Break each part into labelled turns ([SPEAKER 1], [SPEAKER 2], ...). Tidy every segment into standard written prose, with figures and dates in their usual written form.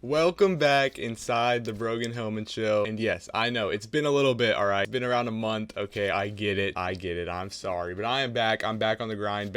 [SPEAKER 1] Welcome back inside the Brogan Hillman show. And yes, I know it's been a little bit, all right. It's been around a month. Okay, I get it. I'm sorry, but I am back. I'm back on the grind,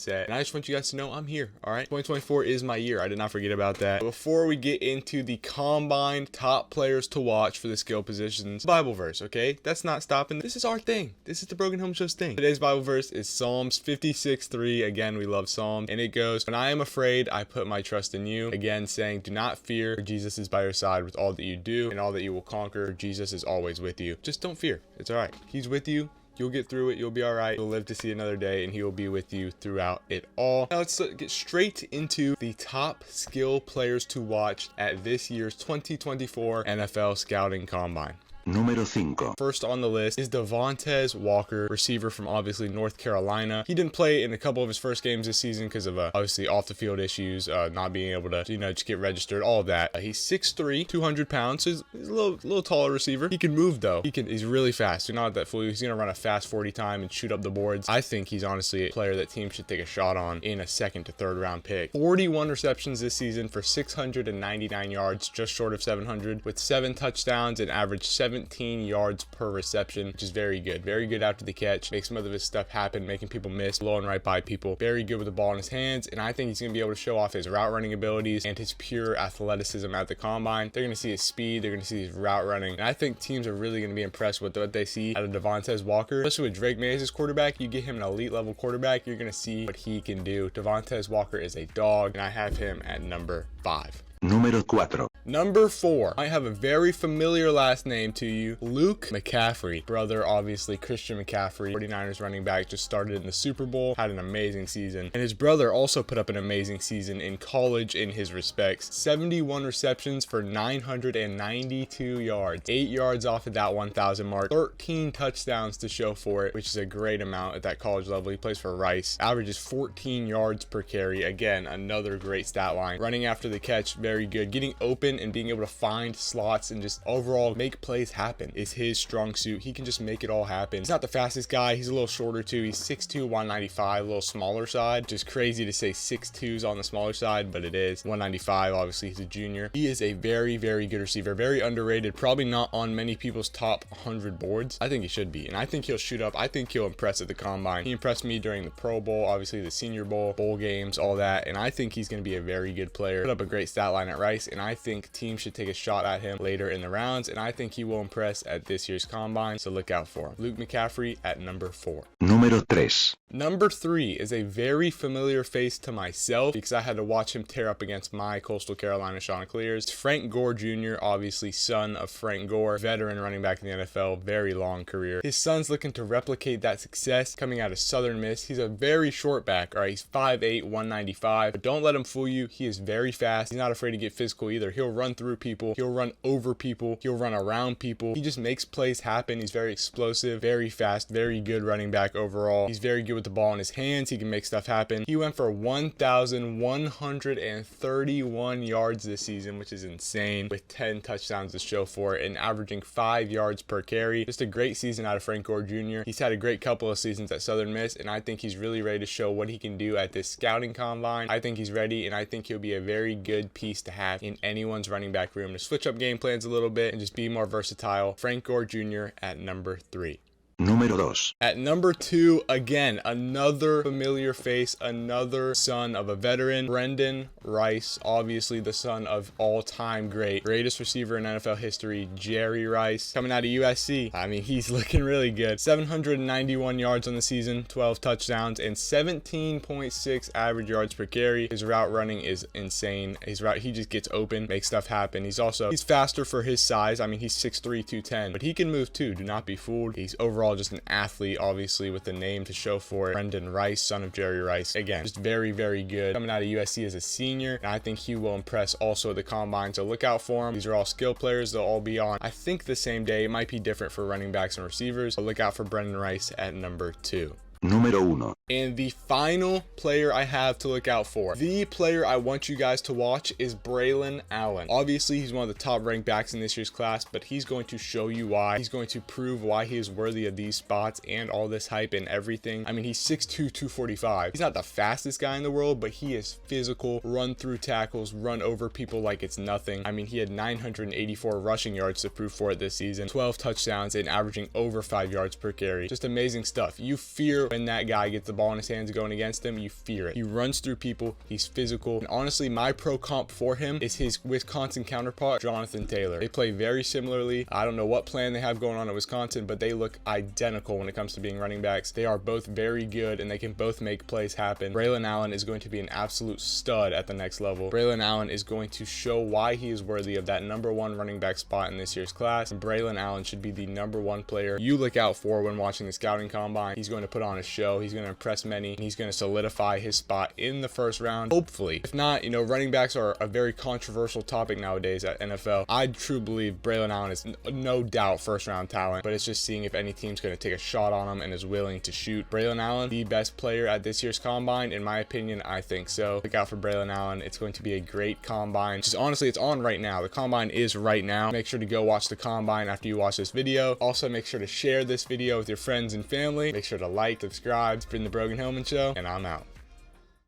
[SPEAKER 1] set. And I just want you guys to know I'm here, all right? 2024 is my year. I did not forget about that. Before we get into the combine top players to watch for the skill positions, Bible verse, okay? That's not stopping. This is our thing. This is the Brogan Hillman show's thing. Today's Bible verse is Psalms 56:3. Again, we love Psalms. And it goes, "When I am afraid, I put my trust in you." Again, saying, do not fear, for Jesus is by your side with all that you do and all that you will conquer. Jesus is always with you. Just don't fear. It's all right. He's with you. You'll get through it. You'll be all right. You'll live to see another day, and he will be with you throughout it all. Now let's get straight into the top skill players to watch at this year's 2024 NFL Scouting Combine.
[SPEAKER 2] Número 5.
[SPEAKER 1] First on the list is Tez Walker, receiver from obviously North Carolina. He didn't play in a couple of his first games this season because of obviously off the field issues, not being able to, just get registered, all of that. He's 6'3", 200 pounds, so he's a little taller receiver. He can move though. He's really fast. Do not let that fool you. He's going to run a fast 40 time and shoot up the boards. I think he's honestly a player that teams should take a shot on in a second to third round pick. 41 receptions this season for 699 yards, just short of 700, with 7 touchdowns and average 17 yards per reception, which is very good. Very good after the catch. Makes some of his stuff happen, making people miss, blowing right by people. Very good with the ball in his hands, and I think he's going to be able to show off his route running abilities and his pure athleticism at the combine. They're going to see his speed. They're going to see his route running, and I think teams are really going to be impressed with what they see out of Tez Walker, especially with Drake May as his quarterback. You get him an elite level quarterback, you're going to see what he can do. Tez Walker is a dog, and I have him at number 5.
[SPEAKER 2] Número 4.
[SPEAKER 1] Number 4, I have a very familiar last name to you, Luke McCaffrey. Brother, obviously, Christian McCaffrey, 49ers running back, just started in the Super Bowl, had an amazing season. And his brother also put up an amazing season in college in his respects. 71 receptions for 992 yards. 8 yards off of that 1,000 mark. 13 touchdowns to show for it, which is a great amount at that college level. He plays for Rice. Averages 14 yards per carry. Again, another great stat line. Running after the catch, very good. Getting open and being able to find slots and just overall make plays happen is his strong suit. He can just make it all happen. He's not the fastest guy. He's a little shorter too. He's 6'2", 195, a little smaller side. Just crazy to say 6'2's on the smaller side, but it is. 195, obviously he's a junior. He is a very, very good receiver. Very underrated. Probably not on many people's top 100 boards. I think he should be, and I think he'll shoot up. I think he'll impress at the combine. He impressed me during the Pro Bowl, obviously the Senior Bowl, bowl games, all that, and I think he's going to be a very good player. Put up a great stat line at Rice, and I think teams should take a shot at him later in the rounds, and I think he will impress at this year's combine, so look out for him. Luke McCaffrey at number 4.
[SPEAKER 2] Número 3.
[SPEAKER 1] Number 3 is a very familiar face to myself because I had to watch him tear up against my Coastal Carolina Chanticleers. Frank Gore Jr., obviously son of Frank Gore, veteran running back in the NFL, very long career. His son's looking to replicate that success coming out of Southern Miss. He's a very short back, all right? He's 5'8", 195, but don't let him fool you. He is very fast. He's not afraid to get physical either. He'll run through people. He'll run over people. He'll run around people. He just makes plays happen. He's very explosive, very fast, very good running back overall. He's very good with the ball in his hands. He can make stuff happen. He went for 1,131 yards this season, which is insane, with 10 touchdowns to show for it and averaging 5 yards per carry. Just a great season out of Frank Gore Jr. He's had a great couple of seasons at Southern Miss, and I think he's really ready to show what he can do at this scouting combine. I think he's ready, and I think he'll be a very good piece to have in anyone's running back room to switch up game plans a little bit and just be more versatile. Frank Gore Jr. at number 3.
[SPEAKER 2] Número 2.
[SPEAKER 1] At number 2, again, another familiar face, another son of a veteran, Brenden Rice, obviously the son of all-time greatest receiver in NFL history, Jerry Rice, coming out of USC. I mean, he's looking really good. 791 yards on the season, 12 touchdowns, and 17.6 average yards per carry. His route running is insane. He just gets open, makes stuff happen. He's faster for his size. I mean, he's 6'3", 210, but he can move too. Do not be fooled. He's overall just an athlete, obviously, with the name to show for it. Brenden Rice, son of Jerry Rice. Again, just very, very good. Coming out of USC as a senior, and I think he will impress also at the combine, so look out for him. These are all skill players. They'll all be on, I think, the same day. It might be different for running backs and receivers, but look out for Brenden Rice at number 2.
[SPEAKER 2] Número 1.
[SPEAKER 1] And the final player I have to look out for, the player I want you guys to watch, is Braelon Allen. Obviously, he's one of the top ranked backs in this year's class, but he's going to show you why. He's going to prove why he is worthy of these spots and all this hype and everything. I mean, he's 6'2", 245. He's not the fastest guy in the world, but he is physical, run through tackles, run over people like it's nothing. I mean, he had 984 rushing yards to prove for it this season, 12 touchdowns, and averaging over 5 yards per carry. Just amazing stuff. You fear when that guy gets the ball in his hands going against him. You fear it. He runs through people. He's physical. And honestly, my pro comp for him is his Wisconsin counterpart, Jonathan Taylor. They play very similarly. I don't know what plan they have going on at Wisconsin, but they look identical when it comes to being running backs. They are both very good, and they can both make plays happen. Braelon Allen is going to be an absolute stud at the next level. Braelon Allen is going to show why he is worthy of that #1 running back spot in this year's class. And Braelon Allen should be the #1 player you look out for when watching the scouting combine. He's going to put on a show. He's going to impress many, and he's going to solidify his spot in the first round, hopefully. If not, you know, running backs are a very controversial topic nowadays at NFL. I truly believe Braelon Allen is no doubt first round talent, but it's just seeing if any team's going to take a shot on him and is willing to shoot. Braelon Allen, the best player at this year's combine, in my opinion. I think so. Look out for Braelon Allen. It's going to be a great combine. Just honestly, it's on right now. The combine is right now. Make sure to go watch the combine after you watch this video. Also, make sure to share this video with your friends and family. Make sure to like, subscribe. It's been the Brogan Hillman Show, and I'm out.